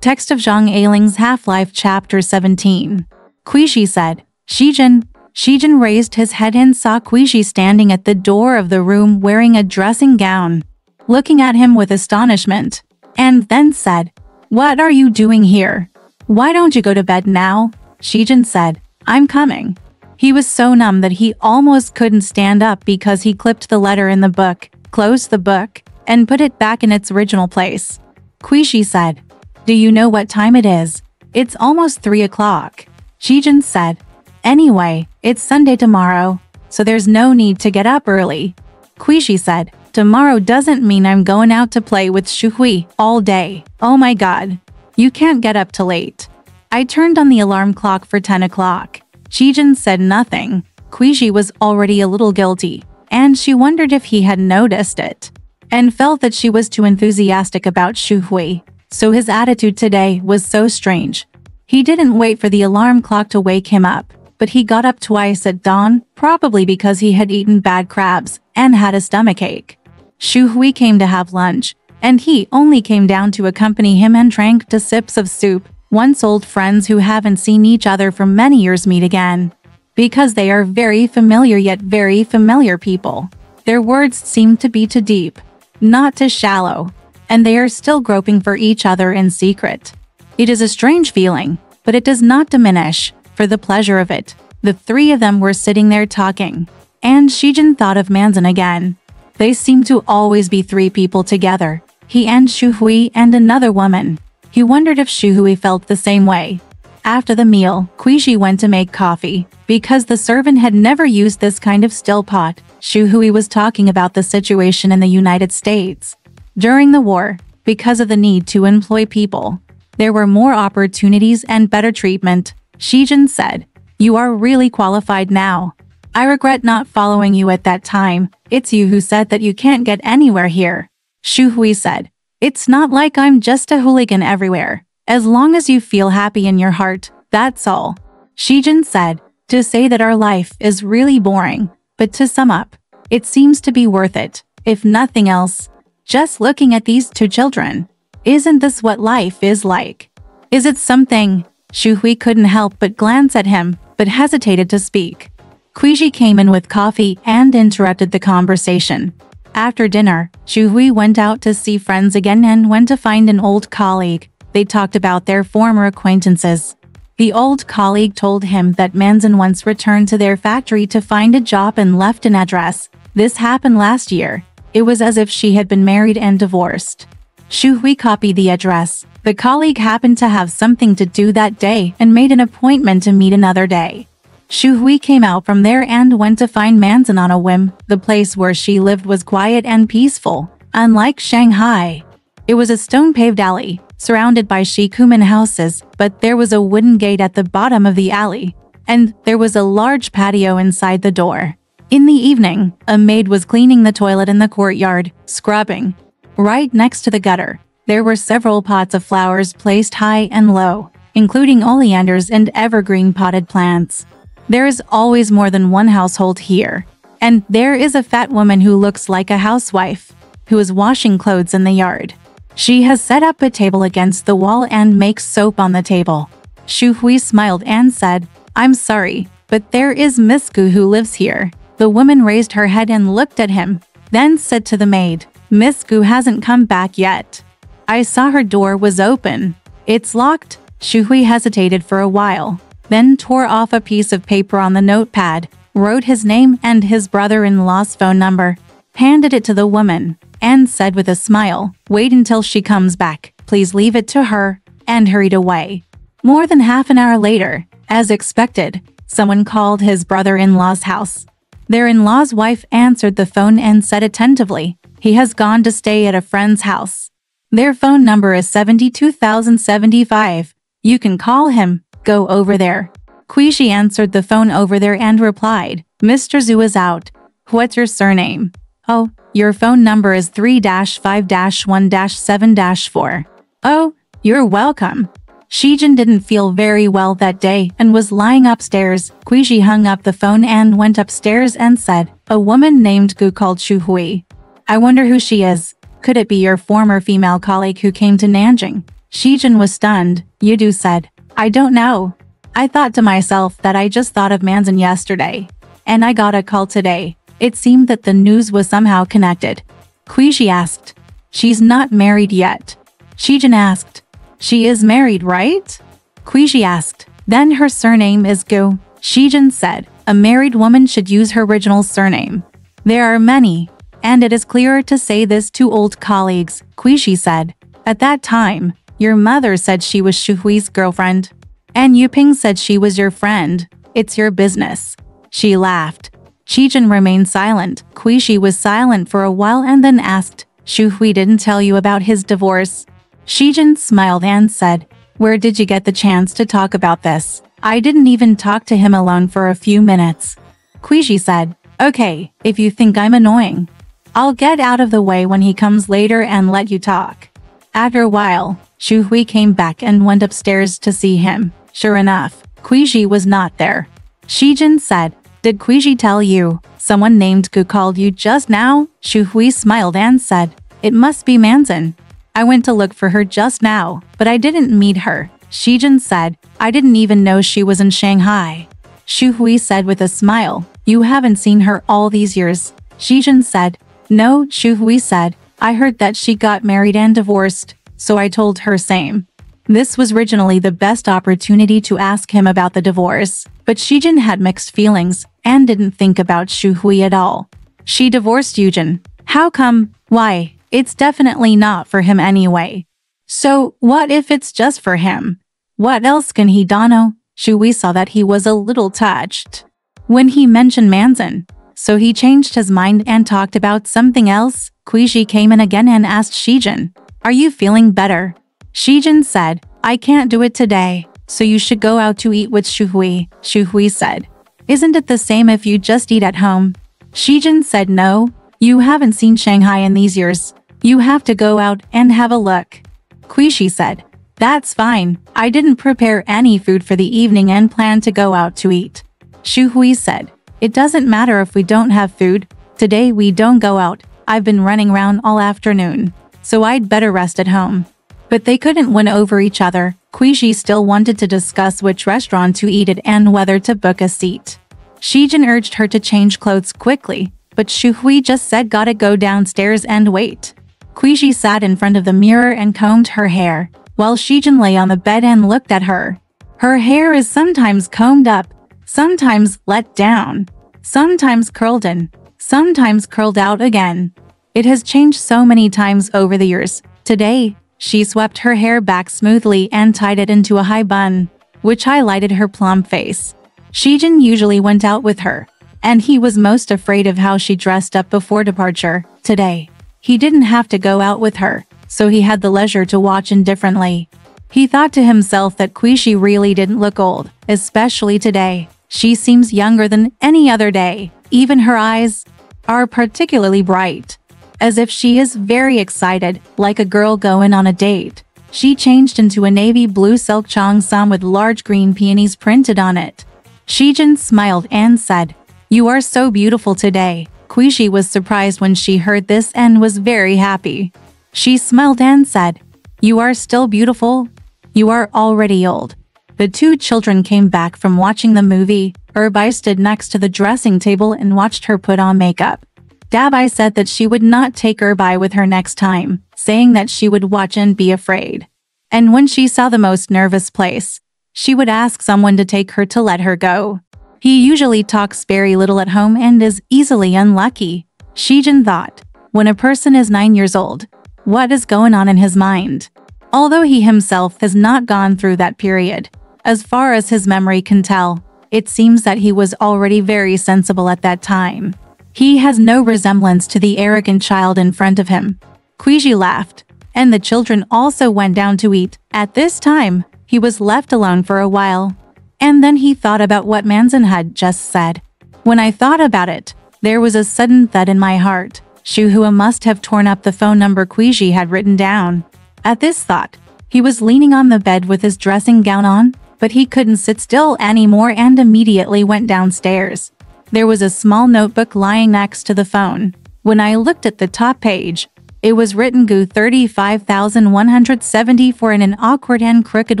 Text of Zhang Ailing's Half-Life Chapter 17. Cuizhi said. Zhen raised his head and saw Cuizhi standing at the door of the room wearing a dressing gown, looking at him with astonishment, and then said, "What are you doing here? Why don't you go to bed now?" Zhen said, "I'm coming." He was so numb that he almost couldn't stand up because he clipped the letter in the book, closed the book, and put it back in its original place. Cuizhi said, "Do you know what time it is? It's almost 3 o'clock. Zhen said, "Anyway, it's Sunday tomorrow, so there's no need to get up early." Cuizhi said, "Tomorrow doesn't mean I'm going out to play with Shu Hui all day. Oh my god. You can't get up till late." I turned on the alarm clock for 10 o'clock. Zhen said nothing. Cuizhi was already a little guilty, and she wondered if he had noticed it, and felt that she was too enthusiastic about Shu Hui, so his attitude today was so strange. He didn't wait for the alarm clock to wake him up, but he got up twice at dawn, probably because he had eaten bad crabs and had a stomachache. Shu Hui came to have lunch, and he only came down to accompany him and drank 2 sips of soup. Once old friends who haven't seen each other for many years meet again, because they are very familiar yet very familiar people. Their words seem to be too deep, not too shallow, and they are still groping for each other in secret. It is a strange feeling, but it does not diminish, for the pleasure of it. The 3 of them were sitting there talking, and Zhen thought of Manzan again. They seemed to always be 3 people together, he and Shu Hui and another woman. He wondered if Shu Hui felt the same way. After the meal, Cuizhi went to make coffee. Because the servant had never used this kind of still pot, Shu Hui was talking about the situation in the United States. During the war, because of the need to employ people, there were more opportunities and better treatment. Zhen said, "You are really qualified now. I regret not following you at that time. It's you who said that you can't get anywhere here." Shu Hui said, "It's not like I'm just a hooligan everywhere. As long as you feel happy in your heart, that's all." Zhen said, "To say that our life is really boring, but to sum up, it seems to be worth it, if nothing else. Just looking at these 2 children. Isn't this what life is like? Is it something?" Shu Hui couldn't help but glance at him, but hesitated to speak. Cuizhi came in with coffee and interrupted the conversation. After dinner, Shu Hui went out to see friends again and went to find an old colleague. They talked about their former acquaintances. The old colleague told him that Manzan once returned to their factory to find a job and left an address. This happened last year. It was as if she had been married and divorced. Shu Hui copied the address. The colleague happened to have something to do that day and made an appointment to meet another day. Shu Hui came out from there and went to find Manzan on a whim. The place where she lived was quiet and peaceful, unlike Shanghai. It was a stone-paved alley, surrounded by shikumen houses, but there was a wooden gate at the bottom of the alley, and there was a large patio inside the door. In the evening, a maid was cleaning the toilet in the courtyard, scrubbing. Right next to the gutter, there were several pots of flowers placed high and low, including oleanders and evergreen potted plants. There is always more than one household here, and there is a fat woman who looks like a housewife, who is washing clothes in the yard. She has set up a table against the wall and makes soap on the table. Shu Hui smiled and said, "I'm sorry, but there is Miss Gu who lives here." The woman raised her head and looked at him, then said to the maid, "Miss Gu hasn't come back yet. I saw her door was open. It's locked." Shu Hui hesitated for a while, then tore off a piece of paper on the notepad, wrote his name and his brother-in-law's phone number, handed it to the woman, and said with a smile, "Wait until she comes back, please leave it to her," and hurried away. More than half an hour later, as expected, someone called his brother-in-law's house. Their in-law's wife answered the phone and said attentively, "He has gone to stay at a friend's house. Their phone number is 72075. You can call him. Go over there." Cuizhi answered the phone over there and replied, "Mr. Zhu is out. What's your surname?" "Oh, your phone number is 3-5-1-7-4. "Oh, you're welcome." Zhen didn't feel very well that day and was lying upstairs. Cuizhi hung up the phone and went upstairs and said, "A woman named Gu called Shu Hui. I wonder who she is. Could it be your former female colleague who came to Nanjing?" Jin was stunned. Yudu said, I don't know. I thought to myself that I just thought of Manzin yesterday. And I got a call today. It seemed that the news was somehow connected. Cuizhi asked. She's not married yet. Jin asked. She is married, right? Cuizhi asked. Then her surname is Gu. Jin said. A married woman should use her original surname. There are many. And it is clearer to say this to old colleagues, Cuizhi said. At that time, your mother said she was Shu Hui's girlfriend. And Yuping said she was your friend. It's your business. She laughed. Jin remained silent. Cuizhi was silent for a while and then asked, Shu Hui didn't tell you about his divorce? Jin smiled and said, where did you get the chance to talk about this? I didn't even talk to him alone for a few minutes. Cuizhi said, okay, if you think I'm annoying, I'll get out of the way when he comes later and let you talk. After a while, Shu Hui came back and went upstairs to see him. Sure enough, Cuizhi was not there. Jin said, did Cuizhi tell you someone named Gu called you just now? Shu Hui smiled and said, it must be Manzin. I went to look for her just now, but I didn't meet her. Jin said, I didn't even know she was in Shanghai. Shu Hui said with a smile, you haven't seen her all these years. Jin said, no, Shu Hui said, I heard that she got married and divorced, so I told her same. This was originally the best opportunity to ask him about the divorce, but Jin had mixed feelings and didn't think about Shu Hui at all. She divorced Jin. How come? Why? It's definitely not for him anyway. So, what if it's just for him? What else can he know? Shu Hui saw that he was a little touched when he mentioned Manzin, so he changed his mind and talked about something else. Cuizhi came in again and asked Jin, are you feeling better? Jin said, I can't do it today, so you should go out to eat with Shu Hui. Shu Hui said, isn't it the same if you just eat at home? Jin said, no, you haven't seen Shanghai in these years. You have to go out and have a look. Cuizhi said, that's fine, I didn't prepare any food for the evening and plan to go out to eat. Shu Hui said, it doesn't matter if we don't have food. Today we don't go out. I've been running around all afternoon, so I'd better rest at home. But they couldn't win over each other. Cuizhi still wanted to discuss which restaurant to eat at and whether to book a seat. Jin urged her to change clothes quickly, but Shu Hui just said gotta go downstairs and wait. Cuizhi sat in front of the mirror and combed her hair, while Jin lay on the bed and looked at her. Her hair is sometimes combed up, sometimes let down, sometimes curled in, sometimes curled out again. It has changed so many times over the years. Today, she swept her hair back smoothly and tied it into a high bun, which highlighted her plump face. Jin usually went out with her, and he was most afraid of how she dressed up before departure. Today, he didn't have to go out with her, so he had the leisure to watch indifferently. He thought to himself that Cuizhi really didn't look old, especially today. She seems younger than any other day. Even her eyes are particularly bright, as if she is very excited, like a girl going on a date. She changed into a navy blue silk cheongsam with large green peonies printed on it. Jin smiled and said, you are so beautiful today. Cuizhi was surprised when she heard this and was very happy. She smiled and said, you are still beautiful? You are already old. The two children came back from watching the movie. Erbai stood next to the dressing table and watched her put on makeup. Dabai said that she would not take Erbai with her next time, saying that she would watch and be afraid. And when she saw the most nervous place, she would ask someone to take her to let her go. He usually talks very little at home and is easily unlucky. Jin thought, when a person is 9 years old, what is going on in his mind? Although he himself has not gone through that period, as far as his memory can tell, it seems that he was already very sensible at that time. He has no resemblance to the arrogant child in front of him. Cuizhi laughed, and the children also went down to eat. At this time, he was left alone for a while. And then he thought about what Manzin had just said. When I thought about it, there was a sudden thud in my heart. Shu Hui must have torn up the phone number Cuizhi had written down. At this thought, he was leaning on the bed with his dressing gown on, but he couldn't sit still anymore and immediately went downstairs. There was a small notebook lying next to the phone. When I looked at the top page, It was written Gu 35,174 in an awkward and crooked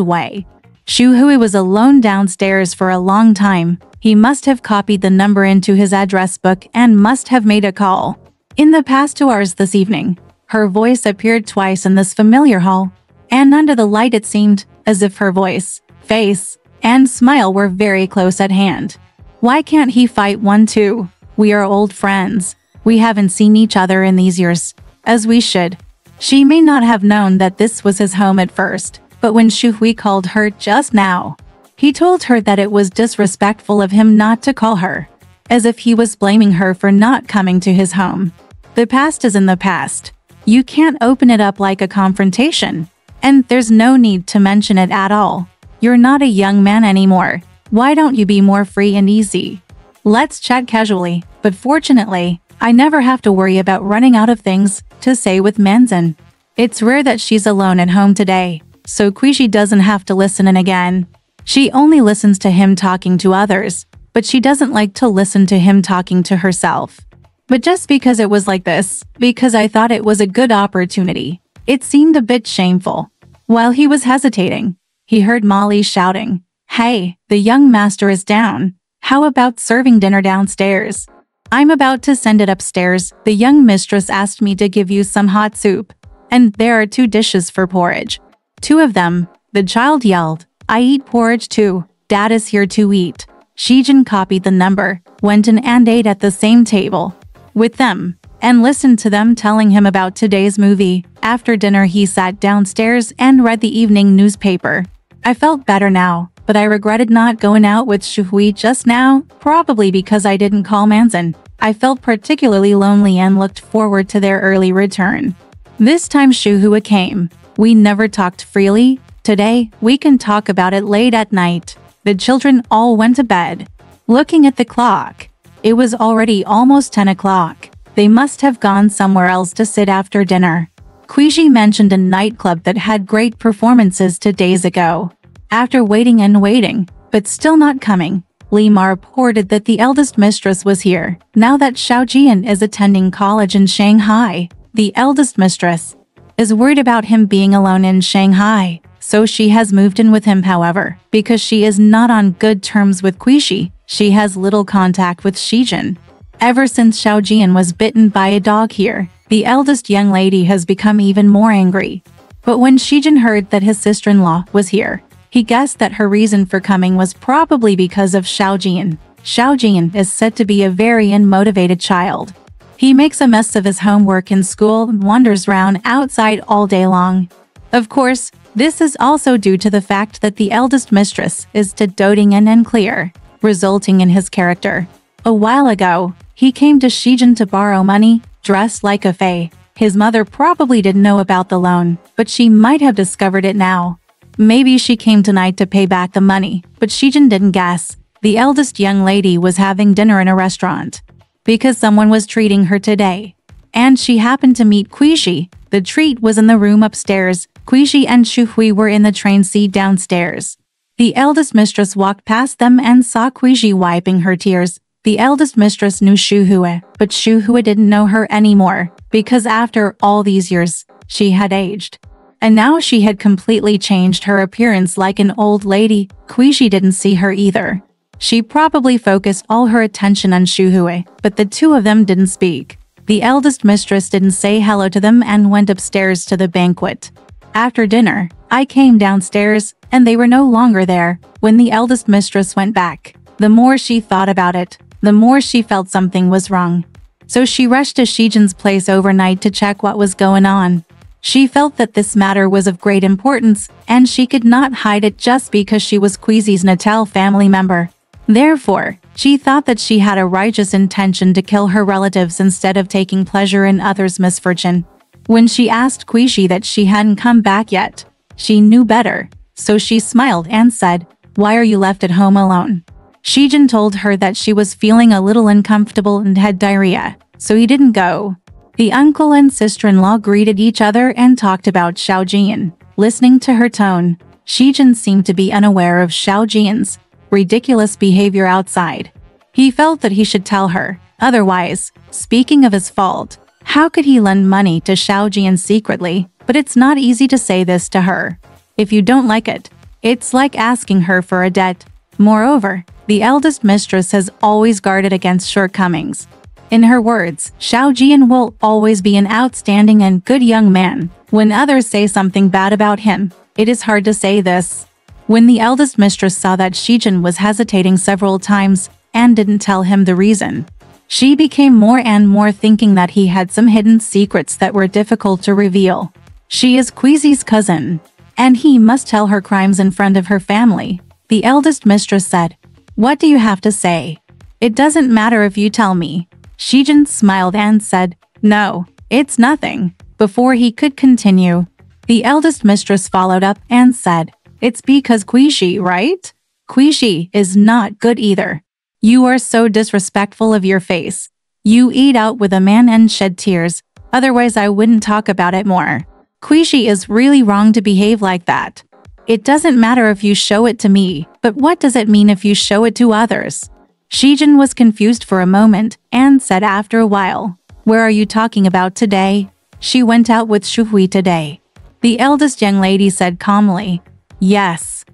way. Shu Hui was alone downstairs for a long time. He must have copied the number into his address book and must have made a call. In the past 2 hours this evening, her voice appeared twice in this familiar hall, and under the light it seemed as if her voice, face, and smile were very close at hand. Why can't he fight one too? We are old friends. We haven't seen each other in these years, as we should. She may not have known that this was his home at first, but when Shu Hui called her just now, he told her that it was disrespectful of him not to call her, as if he was blaming her for not coming to his home. The past is in the past. You can't open it up like a confrontation, and there's no need to mention it at all. You're not a young man anymore. Why don't you be more free and easy? Let's chat casually, but fortunately, I never have to worry about running out of things to say with Manzin. It's rare that she's alone at home today, so Cuizhi doesn't have to listen in again. She only listens to him talking to others, but she doesn't like to listen to him talking to herself. But just because it was like this, because I thought it was a good opportunity, it seemed a bit shameful. While he was hesitating, he heard Molly shouting, "Hey, the young master is down. How about serving dinner downstairs? I'm about to send it upstairs. The young mistress asked me to give you some hot soup. And there are 2 dishes for porridge." 2 of them, the child yelled. "I eat porridge too. Dad is here to eat." Zhen copied the number, went in and ate at the same table with them, and listened to them telling him about today's movie. After dinner he sat downstairs and read the evening newspaper. I felt better now, but I regretted not going out with Shu Hui just now, probably because I didn't call Manzin. I felt particularly lonely and looked forward to their early return. This time Shu Hui came. We never talked freely. Today, we can talk about it late at night. The children all went to bed. Looking at the clock, it was already almost 10 o'clock. They must have gone somewhere else to sit after dinner. Cuizhi mentioned a nightclub that had great performances 2 days ago. After waiting and waiting, but still not coming, Lima reported that the eldest mistress was here. Now that Xiaojian is attending college in Shanghai, the eldest mistress is worried about him being alone in Shanghai, so she has moved in with him. However, because she is not on good terms with Cuizhi, she has little contact with Zhen. Ever since Xiaojian was bitten by a dog here, the eldest young lady has become even more angry. But when Zhen heard that his sister-in-law was here, he guessed that her reason for coming was probably because of Xiaojian. Xiaojian is said to be a very unmotivated child. He makes a mess of his homework in school and wanders around outside all day long. Of course, this is also due to the fact that the eldest mistress is doting and unclear, resulting in his character. A while ago, he came to Zhen to borrow money, dressed like a fae. His mother probably didn't know about the loan, but she might have discovered it now. Maybe she came tonight to pay back the money, but Zhen didn't guess. The eldest young lady was having dinner in a restaurant because someone was treating her today. And she happened to meet Cuizhi. The treat was in the room upstairs. Cuizhi and Shu Hui were in the train seat downstairs. The eldest mistress walked past them and saw Cuizhi wiping her tears. The eldest mistress knew Shu Hui, but Shu Hui didn't know her anymore, because after all these years, she had aged. And now she had completely changed her appearance like an old lady. Cuizhi didn't see her either. She probably focused all her attention on Shu Hui, but the 2 of them didn't speak. The eldest mistress didn't say hello to them and went upstairs to the banquet. After dinner, I came downstairs, and they were no longer there. When the eldest mistress went back, the more she thought about it, the more she felt something was wrong. So she rushed to Zhen's place overnight to check what was going on. She felt that this matter was of great importance, and she could not hide it just because she was Cuizhi's Natal family member. Therefore, she thought that she had a righteous intention to kill her relatives instead of taking pleasure in others' misfortune. When she asked Cuizhi that she hadn't come back yet, she knew better, so she smiled and said, "Why are you left at home alone?" Zhen told her that she was feeling a little uncomfortable and had diarrhea, so he didn't go. The uncle and sister-in-law greeted each other and talked about Xiaojian. Listening to her tone, Zhen seemed to be unaware of Xiaojian's ridiculous behavior outside. He felt that he should tell her, otherwise, speaking of his fault, How could he lend money to Xiaojian secretly? But it's not easy to say this to her. If you don't like it, it's like asking her for a debt. Moreover, the eldest mistress has always guarded against shortcomings. In her words, Xiaojian will always be an outstanding and good young man. When others say something bad about him, it is hard to say this. When the eldest mistress saw that Zhen was hesitating several times and didn't tell him the reason, she became more and more thinking that he had some hidden secrets that were difficult to reveal. She is Cuizhi's cousin, and he must tell her crimes in front of her family. The eldest mistress said, "What do you have to say? It doesn't matter if you tell me." Zhen smiled and said, "No, it's nothing." Before he could continue, the eldest mistress followed up and said, "It's because Cuizhi, right? Cuizhi is not good either. You are so disrespectful of your face. You eat out with a man and shed tears, otherwise I wouldn't talk about it more. Cuizhi is really wrong to behave like that. It doesn't matter if you show it to me, but what does it mean if you show it to others?" Zhen was confused for a moment and said after a while, "Where are you talking about today?" "She went out with Shu Hui today." The eldest young lady said calmly, Yes,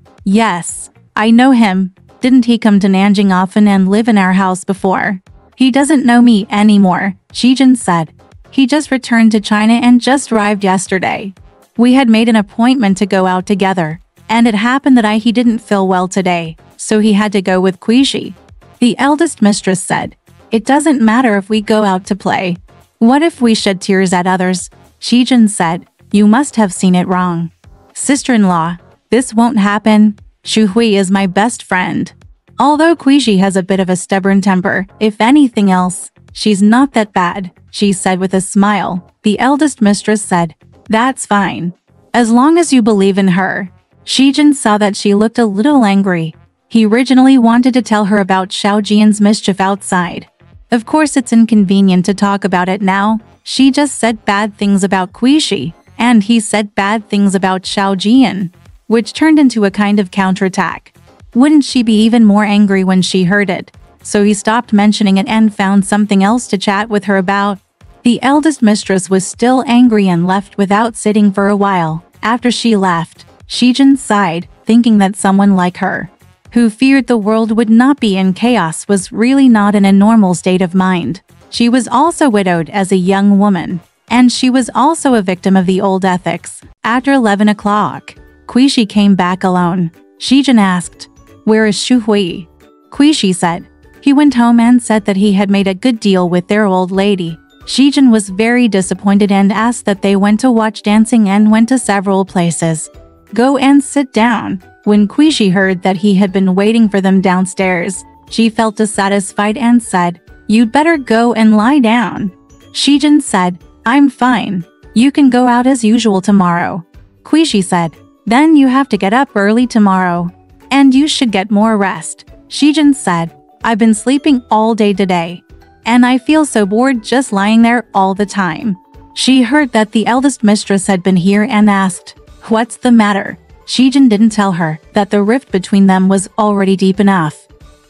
I know him. Didn't he come to Nanjing often and live in our house before?" "He doesn't know me anymore," Zhen said. "He just returned to China and just arrived yesterday. We had made an appointment to go out together, and it happened that he didn't feel well today, so he had to go with Cuizhi." The eldest mistress said, "It doesn't matter if we go out to play. What if we shed tears at others?" Zhen said, "You must have seen it wrong. Sister-in-law, this won't happen. Shu Hui is my best friend. Although Cuizhi has a bit of a stubborn temper, if anything else, she's not that bad," she said with a smile. The eldest mistress said, "That's fine. As long as you believe in her." Zhen saw that she looked a little angry. He originally wanted to tell her about Xiaojian's mischief outside. Of course it's inconvenient to talk about it now. She just said bad things about Cuizhi, and he said bad things about Xiaojian, which turned into a kind of counterattack. Wouldn't she be even more angry when she heard it? So he stopped mentioning it and found something else to chat with her about. The eldest mistress was still angry and left without sitting for a while. After she left, Zhen sighed, thinking that someone like her, who feared the world would not be in chaos, was really not in a normal state of mind. She was also widowed as a young woman, and she was also a victim of the old ethics. After 11 o'clock, Cuizhi came back alone. Zhen asked, "Where is Shu Hui?" Cuizhi said, "He went home and said that he had made a good deal with their old lady." Zhen was very disappointed and asked that they went to watch dancing and went to several places. "Go and sit down." When Cuizhi heard that he had been waiting for them downstairs, she felt dissatisfied and said, "You'd better go and lie down." Zhen said, "I'm fine. You can go out as usual tomorrow." Cuizhi said, "Then you have to get up early tomorrow, and you should get more rest." Zhen said, "I've been sleeping all day today, and I feel so bored just lying there all the time." She heard that the eldest mistress had been here and asked, "What's the matter?" Zhen didn't tell her that the rift between them was already deep enough.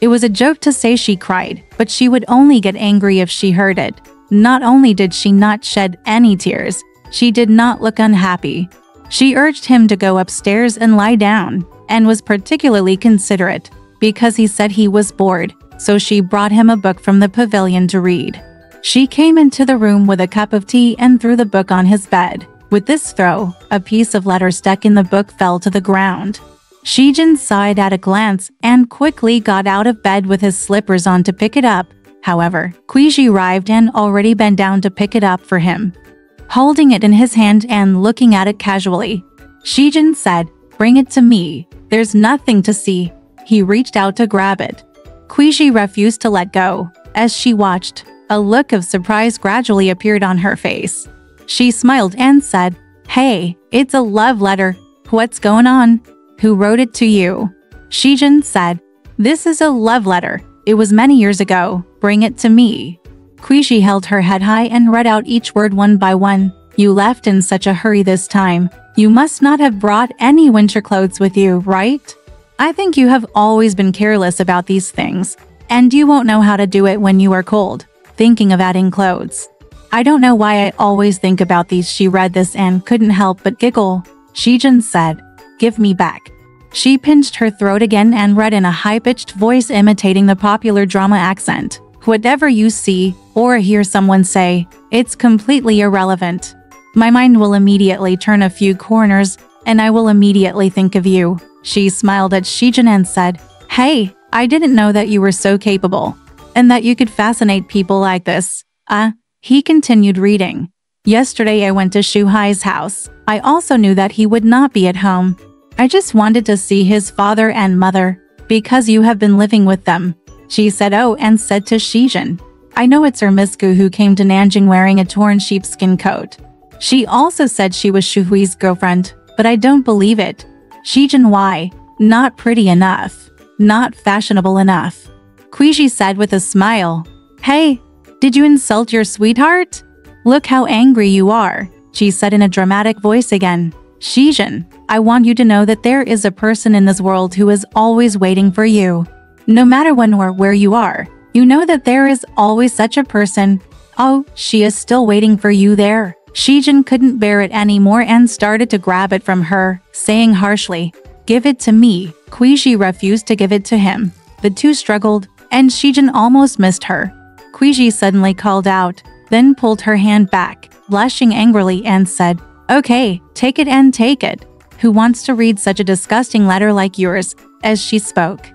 It was a joke to say she cried, but she would only get angry if she heard it. Not only did she not shed any tears, she did not look unhappy. She urged him to go upstairs and lie down, and was particularly considerate, because he said he was bored, so she brought him a book from the pavilion to read. She came into the room with a cup of tea and threw the book on his bed. With this throw, a piece of letter stuck in the book fell to the ground. Zhen saw it at a glance and quickly got out of bed with his slippers on to pick it up. However, Cuizhi arrived and already bent down to pick it up for him. Holding it in his hand and looking at it casually, Zhen said, "Bring it to me. There's nothing to see." He reached out to grab it. Cuizhi refused to let go. As she watched, a look of surprise gradually appeared on her face. She smiled and said, "Hey, it's a love letter. What's going on? Who wrote it to you?" Zhen said, "This is a love letter. It was many years ago. Bring it to me." Cuizhi held her head high and read out each word one by one. "You left in such a hurry this time. You must not have brought any winter clothes with you, right? I think you have always been careless about these things, and you won't know how to do it when you are cold, thinking of adding clothes. I don't know why I always think about these. She read this and couldn't help but giggle. Shijin said, "Give me back." She pinched her throat again and read in a high-pitched voice imitating the popular drama accent. "Whatever you see or hear someone say, it's completely irrelevant. My mind will immediately turn a few corners, and I will immediately think of you." She smiled at Shijin and said, "Hey, I didn't know that you were so capable, and that you could fascinate people like this." He continued reading. "Yesterday I went to Shu Hui's house. I also knew that he would not be at home. I just wanted to see his father and mother, because you have been living with them." She said and said to Shijin, "I know it's her Misku who came to Nanjing wearing a torn sheepskin coat." She also said she was Shu Hui's girlfriend, but I don't believe it. Shijin, why? Not pretty enough. Not fashionable enough. Cuizhi said with a smile. "Hey, did you insult your sweetheart? Look how angry you are," she said in a dramatic voice again. "Shijin, I want you to know that there is a person in this world who is always waiting for you. No matter when or where you are, you know that there is always such a person. Oh, she is still waiting for you there." Shijin couldn't bear it anymore and started to grab it from her, saying harshly, "Give it to me." Cuizhi refused to give it to him. The two struggled, and Shijin almost missed her. Cuizhi suddenly called out, then pulled her hand back, blushing angrily and said, "Okay, take it and take it. Who wants to read such a disgusting letter like yours?" As she spoke,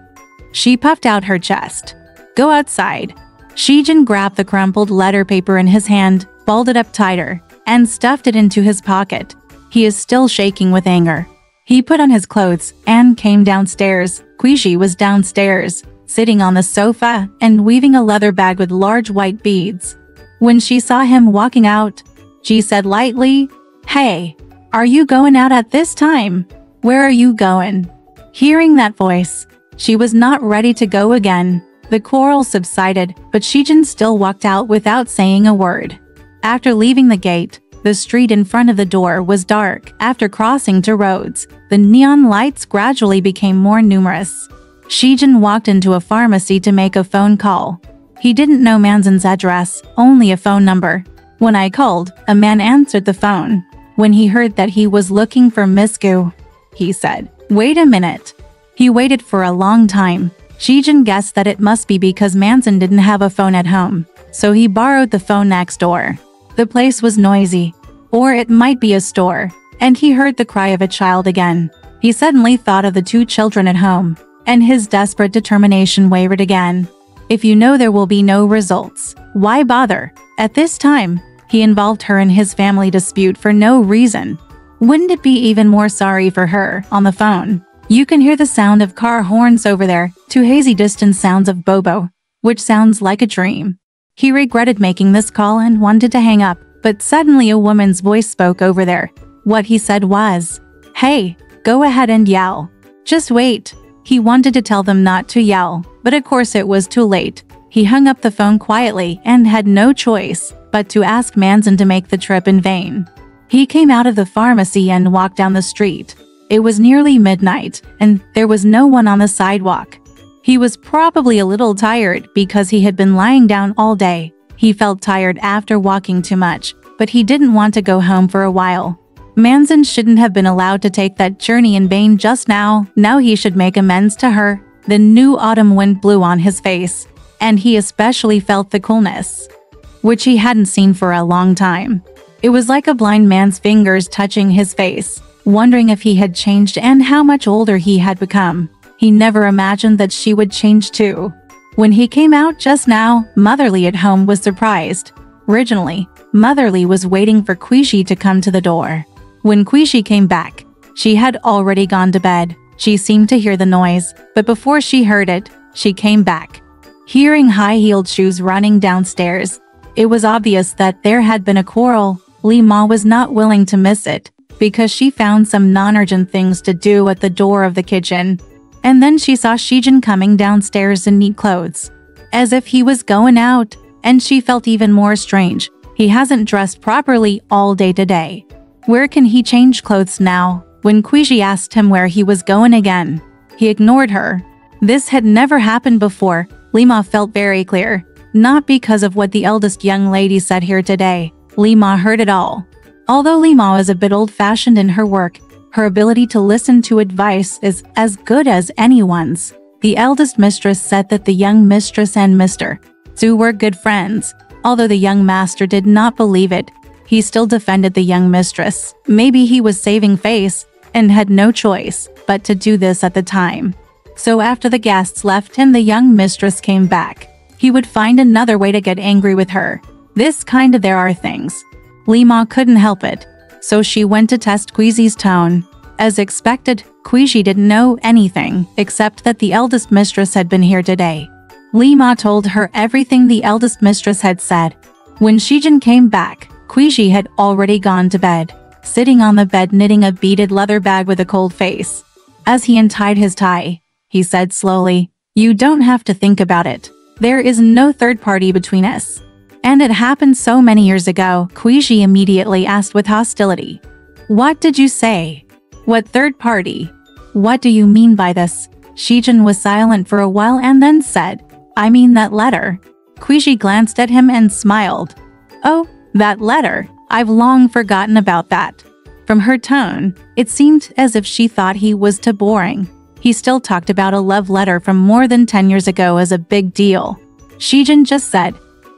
she puffed out her chest. "Go outside." Shijin grabbed the crumpled letter paper in his hand, balled it up tighter, and stuffed it into his pocket. He is still shaking with anger. He put on his clothes and came downstairs. Cuizhi was downstairs, sitting on the sofa and weaving a leather bag with large white beads. When she saw him walking out, she said lightly, "Hey, are you going out at this time? Where are you going?" Hearing that voice, she was not ready to go again. The quarrel subsided, but Shijin still walked out without saying a word. After leaving the gate, the street in front of the door was dark. After crossing two roads, the neon lights gradually became more numerous. Shijin walked into a pharmacy to make a phone call. He didn't know Manzan's address, only a phone number. When I called, a man answered the phone. When he heard that he was looking for Misku, he said, "Wait a minute." He waited for a long time. Shijin guessed that it must be because Manzan didn't have a phone at home, so he borrowed the phone next door. The place was noisy, or it might be a store, and he heard the cry of a child again. He suddenly thought of the two children at home, and his desperate determination wavered again. If you know there will be no results, why bother? At this time, he involved her in his family dispute for no reason. Wouldn't it be even more sorry for her? On the phone, you can hear the sound of car horns over there, two hazy distant sounds of Bobo, which sounds like a dream. He regretted making this call and wanted to hang up, but suddenly a woman's voice spoke over there. What he said was, "Hey, go ahead and yell. Just wait." He wanted to tell them not to yell, but of course it was too late. He hung up the phone quietly and had no choice but to ask Manzan to make the trip in vain. He came out of the pharmacy and walked down the street. It was nearly midnight, and there was no one on the sidewalk. He was probably a little tired because he had been lying down all day. He felt tired after walking too much, but he didn't want to go home for a while. Manzan shouldn't have been allowed to take that journey in vain just now. Now he should make amends to her. The new autumn wind blew on his face, and he especially felt the coolness, which he hadn't seen for a long time. It was like a blind man's fingers touching his face, wondering if he had changed and how much older he had become. He never imagined that she would change too. When he came out just now, Motherly at home was surprised. Originally, Motherly was waiting for Cuizhi to come to the door. When Cuizhi came back, she had already gone to bed. She seemed to hear the noise, but before she heard it, she came back. Hearing high-heeled shoes running downstairs, it was obvious that there had been a quarrel. Li Ma was not willing to miss it, because she found some non-urgent things to do at the door of the kitchen. And then she saw Shijin coming downstairs in neat clothes, as if he was going out, and she felt even more strange. He hasn't dressed properly all day today. Where can he change clothes now? When Cuizhi asked him where he was going again, he ignored her. This had never happened before. Li Ma felt very clear. not because of what the eldest young lady said here today. Li Ma heard it all. Although Li Ma is a bit old-fashioned in her work, her ability to listen to advice is as good as anyone's. The eldest mistress said that the young mistress and Mr. Zhu were good friends. Although the young master did not believe it, he still defended the young mistress. Maybe he was saving face and had no choice but to do this at the time. So after the guests left and the young mistress came back, he would find another way to get angry with her. This kind of there are things. Li Ma couldn't help it, so she went to test Cuizhi's tone. As expected, Cuizhi didn't know anything except that the eldest mistress had been here today. Li Ma told her everything the eldest mistress had said. When Zhen came back, Cuizhi had already gone to bed, sitting on the bed knitting a beaded leather bag with a cold face. As he untied his tie, he said slowly, "You don't have to think about it. There is no third party between us." "And it happened so many years ago," Cuizhi immediately asked with hostility. "What did you say? What third party? What do you mean by this?" Zhen was silent for a while and then said, "I mean that letter." Cuizhi glanced at him and smiled. "Oh, that letter. I've long forgotten about that." From her tone, it seemed as if she thought he was too boring. He still talked about a love letter from more than 10 years ago as a big deal. Zhen just said,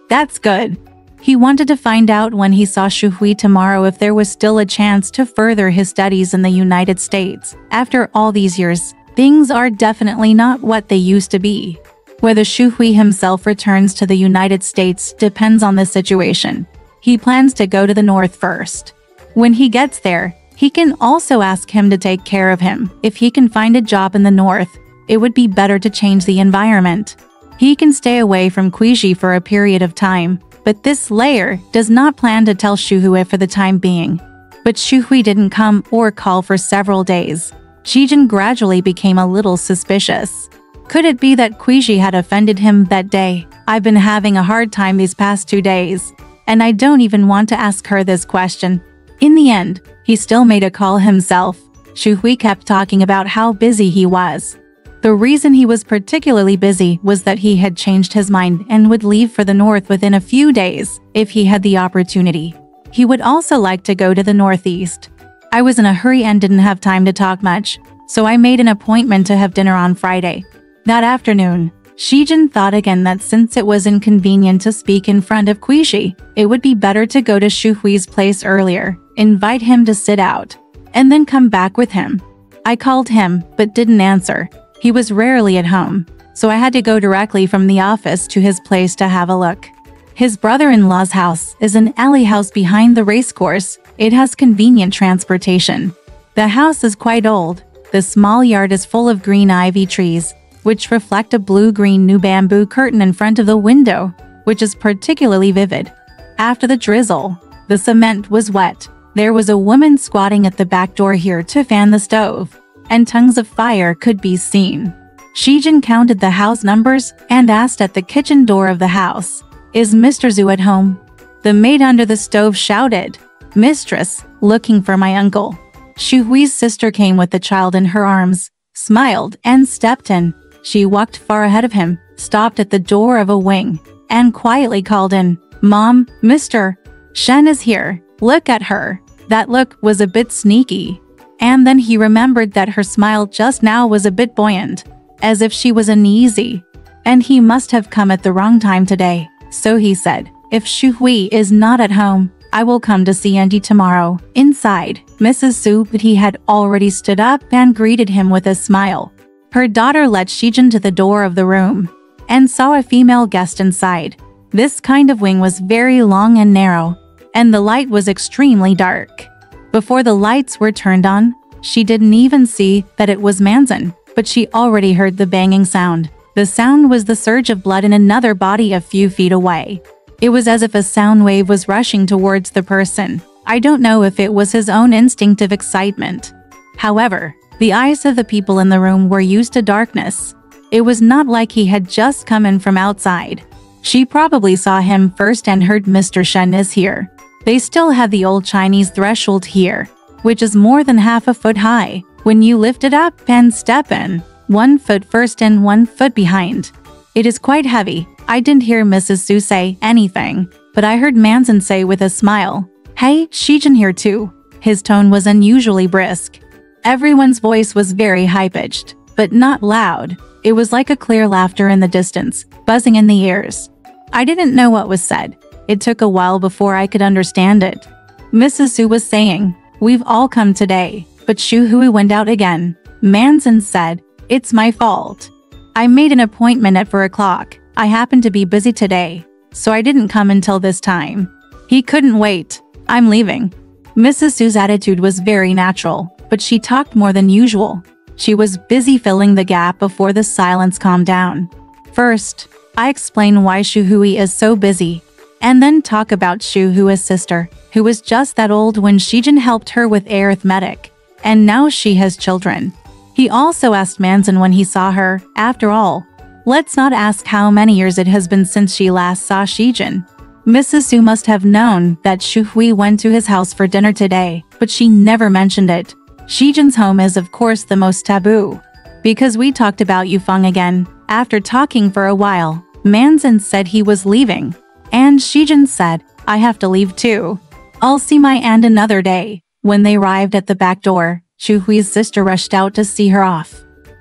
"That's good." He wanted to find out when he saw Shu Hui tomorrow if there was still a chance to further his studies in the United States. After all these years, things are definitely not what they used to be. Whether Shu Hui himself returns to the United States depends on the situation. He plans to go to the north first. When he gets there, he can also ask him to take care of him. If he can find a job in the north, it would be better to change the environment. He can stay away from Cuizhi for a period of time, but this layer does not plan to tell Shu Hui for the time being. But Shu Hui didn't come or call for several days. Zhen gradually became a little suspicious. Could it be that Cuizhi had offended him that day? "I've been having a hard time these past 2 days, and I don't even want to ask her this question." In the end, he still made a call himself. Shu Hui kept talking about how busy he was. The reason he was particularly busy was that he had changed his mind and would leave for the north within a few days if he had the opportunity. He would also like to go to the northeast. "I was in a hurry and didn't have time to talk much, so I made an appointment to have dinner on Friday." That afternoon, Zhen thought again that since it was inconvenient to speak in front of Cuizhi, it would be better to go to Shu Hui's place earlier, invite him to sit out, and then come back with him. "I called him, but didn't answer. He was rarely at home, so I had to go directly from the office to his place to have a look. His brother-in-law's house is an alley house behind the racecourse. It has convenient transportation. The house is quite old. The small yard is full of green ivy trees, which reflect a blue-green new bamboo curtain in front of the window, which is particularly vivid. After the drizzle, the cement was wet. There was a woman squatting at the back door here to fan the stove, and tongues of fire could be seen. Zhen counted the house numbers and asked at the kitchen door of the house, "Is Mr. Zhu at home?" The maid under the stove shouted, "Mistress, looking for my uncle." Shu Hui's sister came with the child in her arms, smiled, and stepped in. She walked far ahead of him, stopped at the door of a wing, and quietly called in, "Mom, Mr. Shen is here. Look at her." That look was a bit sneaky. And then he remembered that her smile just now was a bit buoyant, as if she was uneasy. And he must have come at the wrong time today. So he said, "If Shu Hui is not at home, I will come to see Auntie tomorrow." Inside, Mrs. Su, but he had already stood up and greeted him with a smile. Her daughter led Zhen to the door of the room and saw a female guest inside. This kind of wing was very long and narrow, and the light was extremely dark. Before the lights were turned on, she didn't even see that it was Manzan, but she already heard the banging sound. The sound was the surge of blood in another body a few feet away. It was as if a sound wave was rushing towards the person. I don't know if it was his own instinctive excitement. However, the eyes of the people in the room were used to darkness. It was not like he had just come in from outside. She probably saw him first and heard Mr. Shen is here. They still had the old Chinese threshold here, which is more than half a foot high. When you lift it up and step in, 1 foot first and 1 foot behind. It is quite heavy. I didn't hear Mrs. Su say anything, but I heard Manzin say with a smile, "Hey, Shijin here too." His tone was unusually brisk. Everyone's voice was very high-pitched, but not loud. It was like a clear laughter in the distance, buzzing in the ears. I didn't know what was said. It took a while before I could understand it. Mrs. Su was saying, "We've all come today, but Shu Hui went out again." Manzin said, "It's my fault. I made an appointment at 4 o'clock. I happened to be busy today, so I didn't come until this time. He couldn't wait. I'm leaving." Mrs. Su's attitude was very natural, but she talked more than usual. She was busy filling the gap before the silence calmed down. First, I explain why Shu Hui is so busy, and then talk about Shu Hui's sister, who was just that old when Shijin helped her with arithmetic, and now she has children. He also asked Manzin when he saw her. After all, let's not ask how many years it has been since she last saw Shijin. Mrs. Su must have known that Shu Hui went to his house for dinner today, but she never mentioned it. Shijin's home is of course the most taboo. Because we talked about Yufeng again. After talking for a while, Manzin said he was leaving. And Shijin said, "I have to leave too. I'll see my aunt another day." When they arrived at the back door, Shu Hui's sister rushed out to see her off.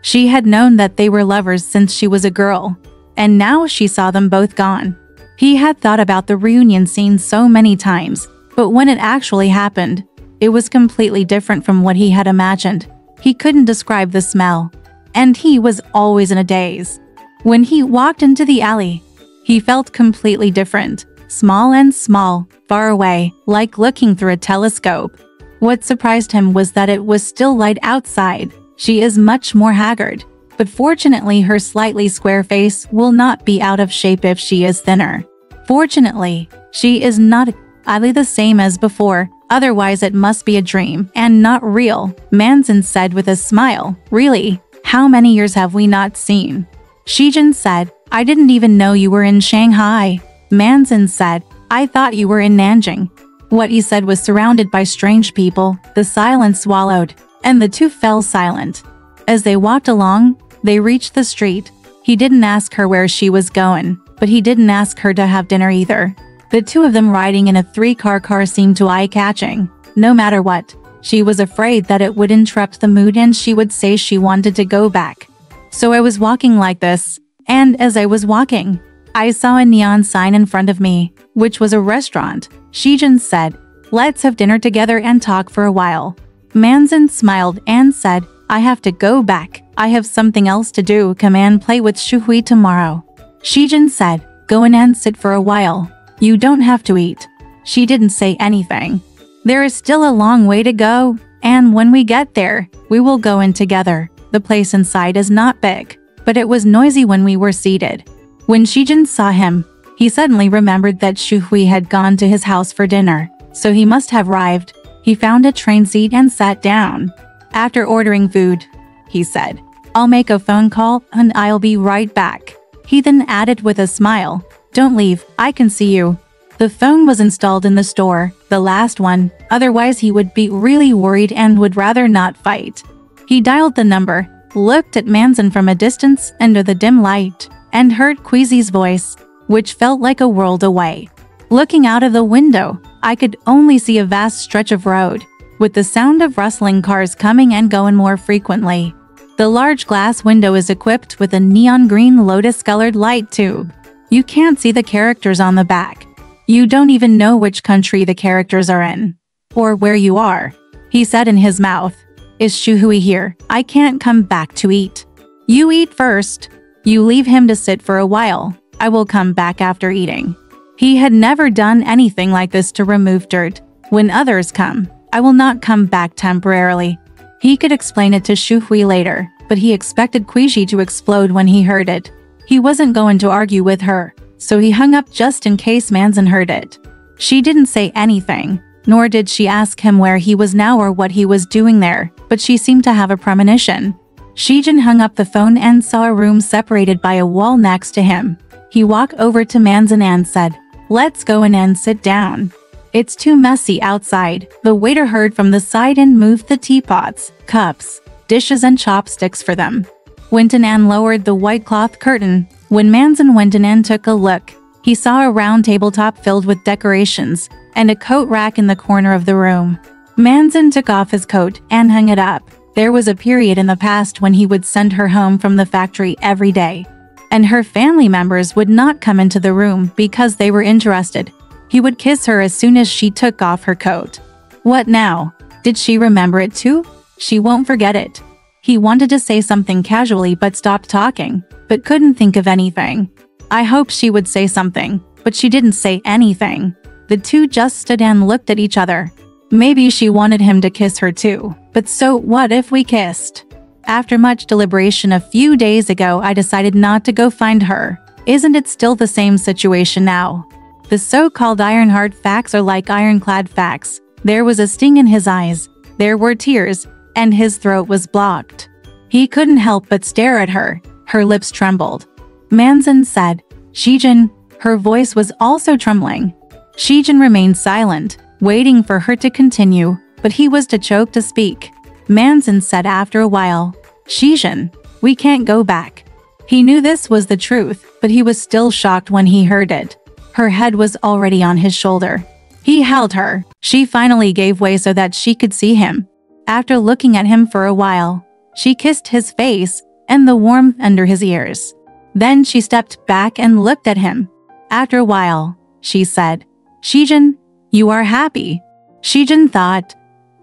She had known that they were lovers since she was a girl, and now she saw them both gone. He had thought about the reunion scene so many times, but when it actually happened, it was completely different from what he had imagined. He couldn't describe the smell, and he was always in a daze. When he walked into the alley, he felt completely different, small, far away, like looking through a telescope. What surprised him was that it was still light outside. She is much more haggard, but fortunately her slightly square face will not be out of shape if she is thinner. Fortunately, she is not oddly the same as before, otherwise it must be a dream and not real, Manzin said with a smile. "Really? How many years have we not seen?" Shijin said, "I didn't even know you were in Shanghai." Manzin said, "I thought you were in Nanjing." What he said was surrounded by strange people. The silence swallowed, and the two fell silent. As they walked along, they reached the street. He didn't ask her where she was going, but he didn't ask her to have dinner either. The two of them riding in a three-car seemed too eye-catching. No matter what, she was afraid that it would interrupt the mood and she would say she wanted to go back. So I was walking like this, and as I was walking, I saw a neon sign in front of me, which was a restaurant. Shijin said, "Let's have dinner together and talk for a while." Manzin smiled and said, "I have to go back. I have something else to do. Come and play with Shu Hui tomorrow." Shijin said, "Go in and sit for a while. You don't have to eat." She didn't say anything. "There is still a long way to go, and when we get there, we will go in together." The place inside is not big, but it was noisy when we were seated. When Shijin saw him, he suddenly remembered that Shu Hui had gone to his house for dinner, so he must have arrived. He found a train seat and sat down. After ordering food, he said, "I'll make a phone call and I'll be right back." He then added with a smile, "Don't leave, I can see you." The phone was installed in the store, the last one, otherwise he would be really worried and would rather not fight. He dialed the number, looked at Manzin from a distance under the dim light, and heard Cuizhi's voice, which felt like a world away. Looking out of the window, I could only see a vast stretch of road, with the sound of rustling cars coming and going more frequently. The large glass window is equipped with a neon green lotus-colored light tube. You can't see the characters on the back. You don't even know which country the characters are in, or where you are. He said in his mouth, "Is Shu Hui here? I can't come back to eat." "You eat first. You leave him to sit for a while. I will come back after eating." He had never done anything like this to remove dirt. "When others come, I will not come back temporarily." He could explain it to Shu Hui later, but he expected Cuizhi to explode when he heard it. He wasn't going to argue with her, so he hung up just in case Manzin heard it. She didn't say anything, nor did she ask him where he was now or what he was doing there, but she seemed to have a premonition. Shijin hung up the phone and saw a room separated by a wall next to him. He walked over to Manzin and said, "Let's go in and sit down. It's too messy outside." The waiter heard from the side and moved the teapots, cups, dishes and chopsticks for them. Went in and lowered the white cloth curtain, When Manzin went in and took a look, he saw a round tabletop filled with decorations and a coat rack in the corner of the room. Manzin took off his coat and hung it up. There was a period in the past when he would send her home from the factory every day, and her family members would not come into the room because they were interested. He would kiss her as soon as she took off her coat. What now? Did she remember it too? She won't forget it. He wanted to say something casually but stopped talking, but couldn't think of anything. I hoped she would say something, but she didn't say anything. The two just stood and looked at each other. Maybe she wanted him to kiss her too, but so what if we kissed? After much deliberation a few days ago, I decided not to go find her. Isn't it still the same situation now? The so-called iron-hard facts are like ironclad facts. There was a sting in his eyes, there were tears, and his throat was blocked. He couldn't help but stare at her. Her lips trembled. Manzin said, "Shijin." Her voice was also trembling. Shijin remained silent, waiting for her to continue, but he was too choked to speak. Manzin said after a while, "Shijin, we can't go back." He knew this was the truth, but he was still shocked when he heard it. Her head was already on his shoulder. He held her. She finally gave way so that she could see him. After looking at him for a while, she kissed his face and the warmth under his ears. Then she stepped back and looked at him. After a while, she said, "Shijin, you are happy." Shijin thought,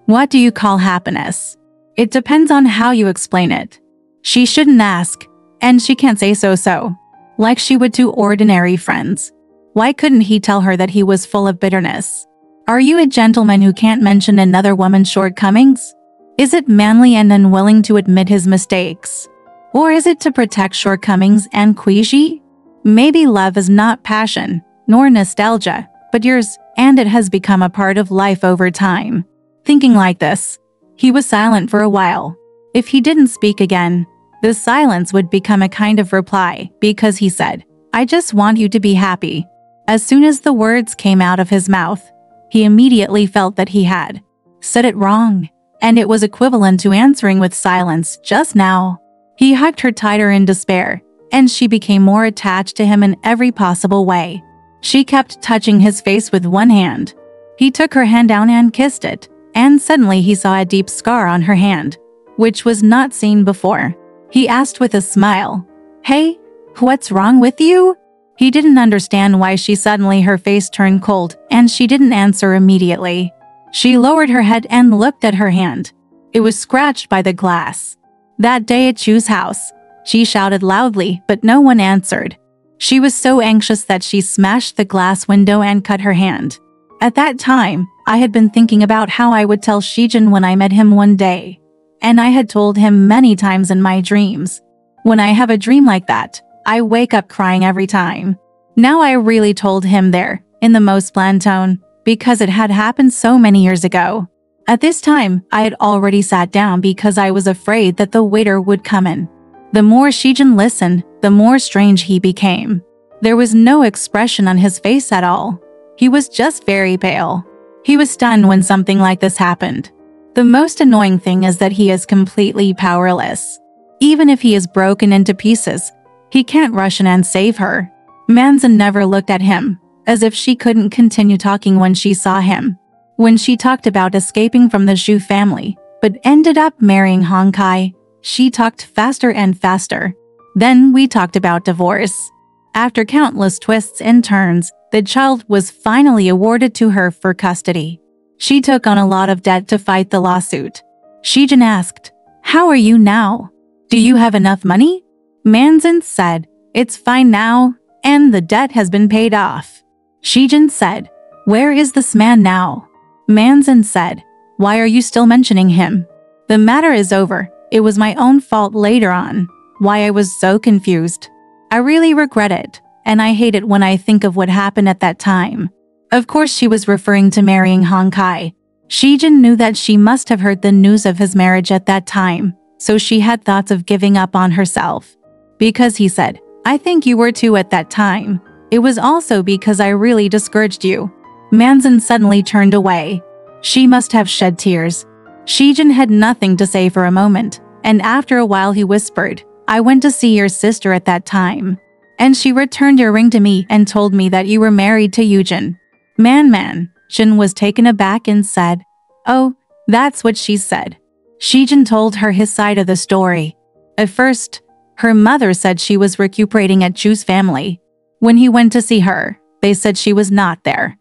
"What do you call happiness? It depends on how you explain it." She shouldn't ask, and she can't say so, like she would to ordinary friends. Why couldn't he tell her that he was full of bitterness? Are you a gentleman who can't mention another woman's shortcomings? Is it manly and unwilling to admit his mistakes? Or is it to protect shortcomings and Cuizhi? Maybe love is not passion, nor nostalgia, but yours, and it has become a part of life over time. Thinking like this, he was silent for a while. If he didn't speak again, the silence would become a kind of reply, because he said, "I just want you to be happy." As soon as the words came out of his mouth, he immediately felt that he had said it wrong, and it was equivalent to answering with silence just now. He hugged her tighter in despair, and she became more attached to him in every possible way. She kept touching his face with one hand. He took her hand down and kissed it, and suddenly he saw a deep scar on her hand, which was not seen before. He asked with a smile, "Hey, what's wrong with you?" He didn't understand why her face turned cold, and she didn't answer immediately. She lowered her head and looked at her hand. It was scratched by the glass. That day at Shu's house, she shouted loudly, but no one answered. She was so anxious that she smashed the glass window and cut her hand. At that time, I had been thinking about how I would tell Shijin when I met him one day. And I had told him many times in my dreams. When I have a dream like that, I wake up crying every time. Now I really told him there, in the most bland tone, because it had happened so many years ago. At this time, I had already sat down because I was afraid that the waiter would come in. The more Shijin listened, the more strange he became. There was no expression on his face at all. He was just very pale. He was stunned when something like this happened. The most annoying thing is that he is completely powerless. Even if he is broken into pieces, he can't rush in and save her. Manzin never looked at him, as if she couldn't continue talking when she saw him. When she talked about escaping from the Shu family, but ended up marrying Hong Kai, she talked faster and faster. Then we talked about divorce. After countless twists and turns, the child was finally awarded to her for custody. She took on a lot of debt to fight the lawsuit. Shijin asked, "How are you now? Do you have enough money?" Manzin said, "It's fine now, and the debt has been paid off." Shijin said, "Where is this man now?" Manzin said, "Why are you still mentioning him? The matter is over. It was my own fault later on. Why I was so confused. I really regret it, and I hate it when I think of what happened at that time." Of course she was referring to marrying Hong Kai. Shijin knew that she must have heard the news of his marriage at that time, so she had thoughts of giving up on herself. Because he said, "I think you were too at that time. It was also because I really discouraged you." Manzin suddenly turned away. She must have shed tears. Shijin had nothing to say for a moment, and after a while he whispered, "I went to see your sister at that time. And she returned your ring to me and told me that you were married to Eugen. Man. Zhen was taken aback and said, "Oh, that's what she said." Zhen told her his side of the story. At first, her mother said she was recuperating at Zhu's family. When he went to see her, they said she was not there.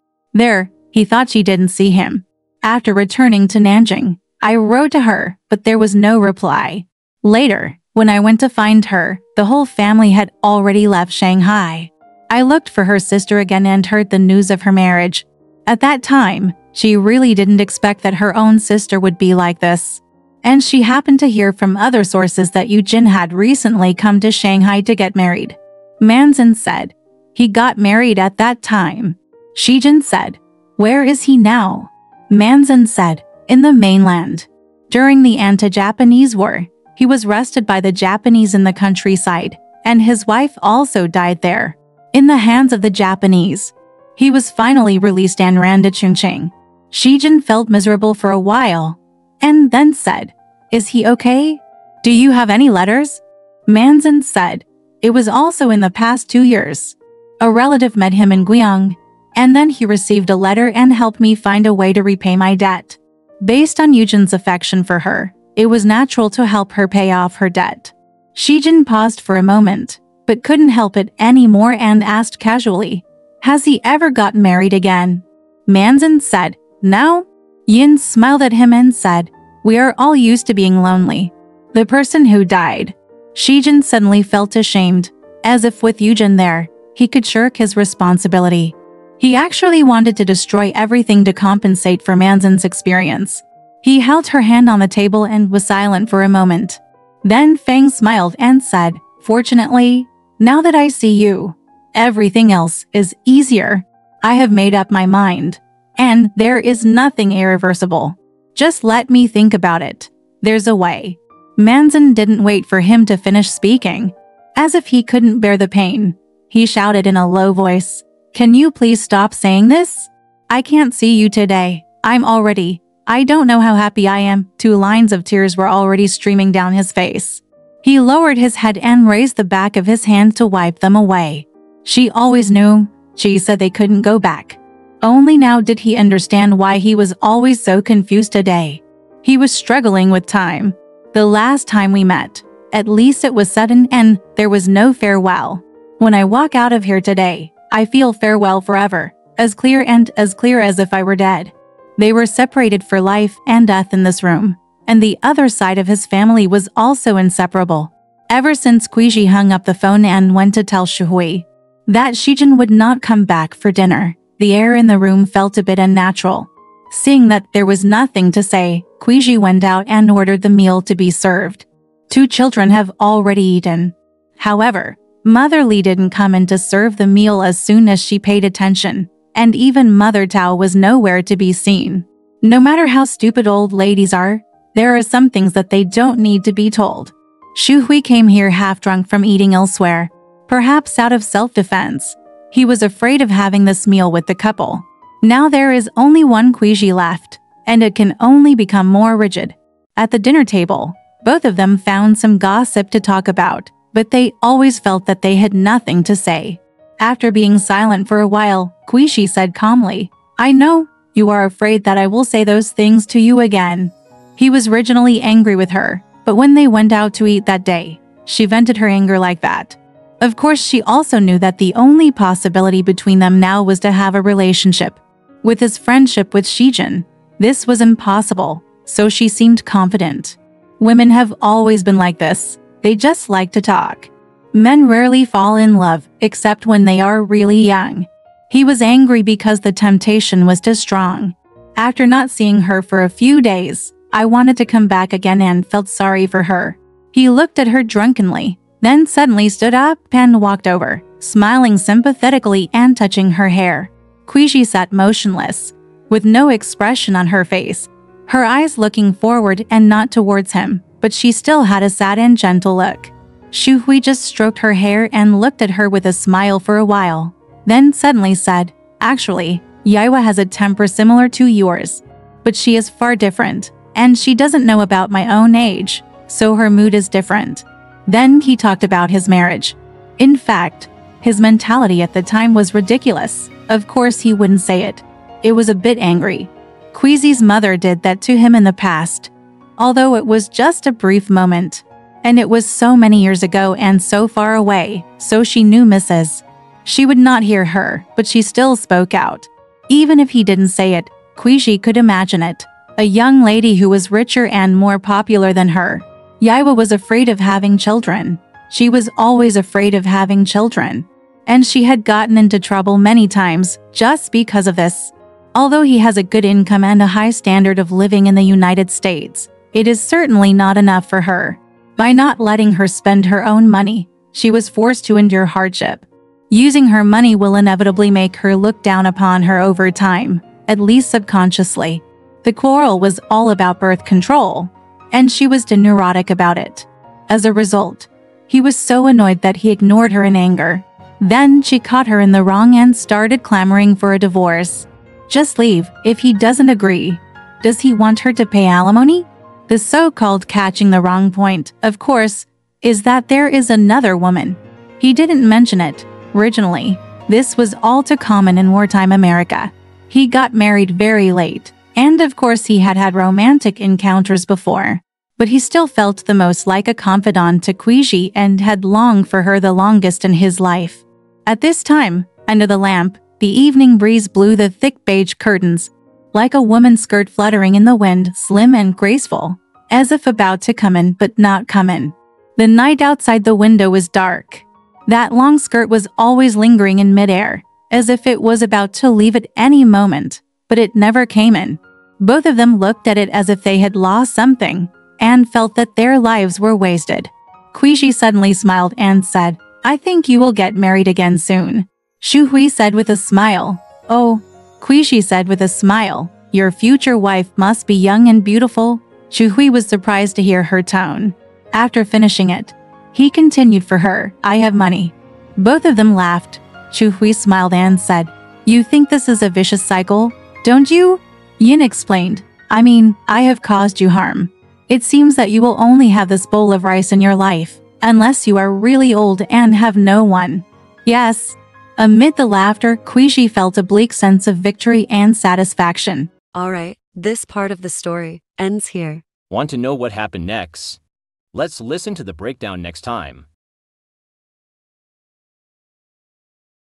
He thought she didn't see him. After returning to Nanjing, I wrote to her, but there was no reply. Later, when I went to find her, the whole family had already left Shanghai. I looked for her sister again and heard the news of her marriage. At that time, she really didn't expect that her own sister would be like this. And she happened to hear from other sources that Eugen had recently come to Shanghai to get married. Manzin said, "He got married at that time." Zhen said, "Where is he now?" Manzin said, "In the mainland. During the anti-Japanese war, he was arrested by the Japanese in the countryside, and his wife also died there. In the hands of the Japanese. He was finally released and ran to Chongqing." Zhen felt miserable for a while, and then said, "Is he okay? Do you have any letters?" Manzin said, "It was also in the past 2 years. A relative met him in Guiyang, and then he received a letter and helped me find a way to repay my debt. Based on Eugen's affection for her, it was natural to help her pay off her debt." Zhen paused for a moment, but couldn't help it anymore and asked casually, "Has he ever gotten married again?" Manzin said, "No." Yin smiled at him and said, "We are all used to being lonely. The person who died." Zhen suddenly felt ashamed, as if with Eugen there, he could shirk his responsibility. He actually wanted to destroy everything to compensate for Manzin's experience. He held her hand on the table and was silent for a moment. Then Fang smiled and said, "Fortunately, now that I see you, everything else is easier. I have made up my mind. And there is nothing irreversible. Just let me think about it. There's a way." Manzin didn't wait for him to finish speaking. As if he couldn't bear the pain, he shouted in a low voice, "Can you please stop saying this? I can't see you today. I don't know how happy I am." 2 lines of tears were already streaming down his face. He lowered his head and raised the back of his hand to wipe them away. She always knew. She said they couldn't go back. Only now did he understand why he was always so confused today. He was struggling with time. The last time we met, at least it was sudden and there was no farewell. When I walk out of here today, I feel farewell forever, as clear as if I were dead. They were separated for life and death in this room, and the other side of his family was also inseparable. Ever since Cuizhi hung up the phone and went to tell Shu Hui that Zhen would not come back for dinner, the air in the room felt a bit unnatural. Seeing that there was nothing to say, Cuizhi went out and ordered the meal to be served. 2 children have already eaten. However, Mother Li didn't come in to serve the meal as soon as she paid attention, and even Mother Tao was nowhere to be seen. No matter how stupid old ladies are, there are some things that they don't need to be told. Shu Hui came here half-drunk from eating elsewhere, perhaps out of self-defense. He was afraid of having this meal with the couple. Now there is only one Cuizhi left, and it can only become more rigid. At the dinner table, both of them found some gossip to talk about, but they always felt that they had nothing to say. After being silent for a while, Cuizhi said calmly, "I know, you are afraid that I will say those things to you again." He was originally angry with her, but when they went out to eat that day, she vented her anger like that. Of course, she also knew that the only possibility between them now was to have a relationship. With his friendship with Zhen, this was impossible, so she seemed confident. Women have always been like this. They just like to talk. Men rarely fall in love, except when they are really young. He was angry because the temptation was too strong. After not seeing her for a few days, I wanted to come back again and felt sorry for her. He looked at her drunkenly, then suddenly stood up and walked over, smiling sympathetically and touching her hair. Cuizhi sat motionless, with no expression on her face, her eyes looking forward and not towards him, but she still had a sad and gentle look. Shu Hui just stroked her hair and looked at her with a smile for a while, then suddenly said, "Actually, Yaiwa has a temper similar to yours, but she is far different, and she doesn't know about my own age, so her mood is different." Then he talked about his marriage. In fact, His mentality at the time was ridiculous. Of course he wouldn't say it. It was a bit angry. Cuizhi's mother did that to him in the past, although it was just a brief moment. And it was so many years ago and so far away, so she knew Mrs. She would not hear her, but she still spoke out. Even if he didn't say it, Cuizhi could imagine it. A young lady who was richer and more popular than her. Yaiwa was afraid of having children. She was always afraid of having children. And she had gotten into trouble many times just because of this. Although he has a good income and a high standard of living in the United States, it is certainly not enough for her. By not letting her spend her own money, she was forced to endure hardship. Using her money will inevitably make her look down upon her over time, at least subconsciously. The quarrel was all about birth control, and she was neurotic about it. As a result, he was so annoyed that he ignored her in anger. Then she caught her in the wrong and started clamoring for a divorce. Just leave if he doesn't agree. Does he want her to pay alimony? The so-called catching the wrong point, of course, is that there is another woman. He didn't mention it. Originally, this was all too common in wartime America. He got married very late, and of course he had had romantic encounters before. But he still felt the most like a confidant to Cuizhi and had longed for her the longest in his life. At this time, under the lamp, the evening breeze blew the thick beige curtains, like a woman's skirt fluttering in the wind, slim and graceful, as if about to come in but not come in. The night outside the window was dark. That long skirt was always lingering in midair, as if it was about to leave at any moment, but it never came in. Both of them looked at it as if they had lost something, and felt that their lives were wasted. Cuizhi suddenly smiled and said, "I think you will get married again soon." Shu Hui said with a smile. "Oh," Cuizhi said with a smile, "your future wife must be young and beautiful." Shu Hui was surprised to hear her tone. After finishing it, he continued for her, "I have money." Both of them laughed. Shu Hui smiled and said, "You think this is a vicious cycle, don't you?" Yin explained, "I mean, I have caused you harm. It seems that you will only have this bowl of rice in your life, unless you are really old and have no one." "Yes." Amid the laughter, Cuizhi felt a bleak sense of victory and satisfaction. Alright, this part of the story ends here. Want to know what happened next? Let's listen to the breakdown next time.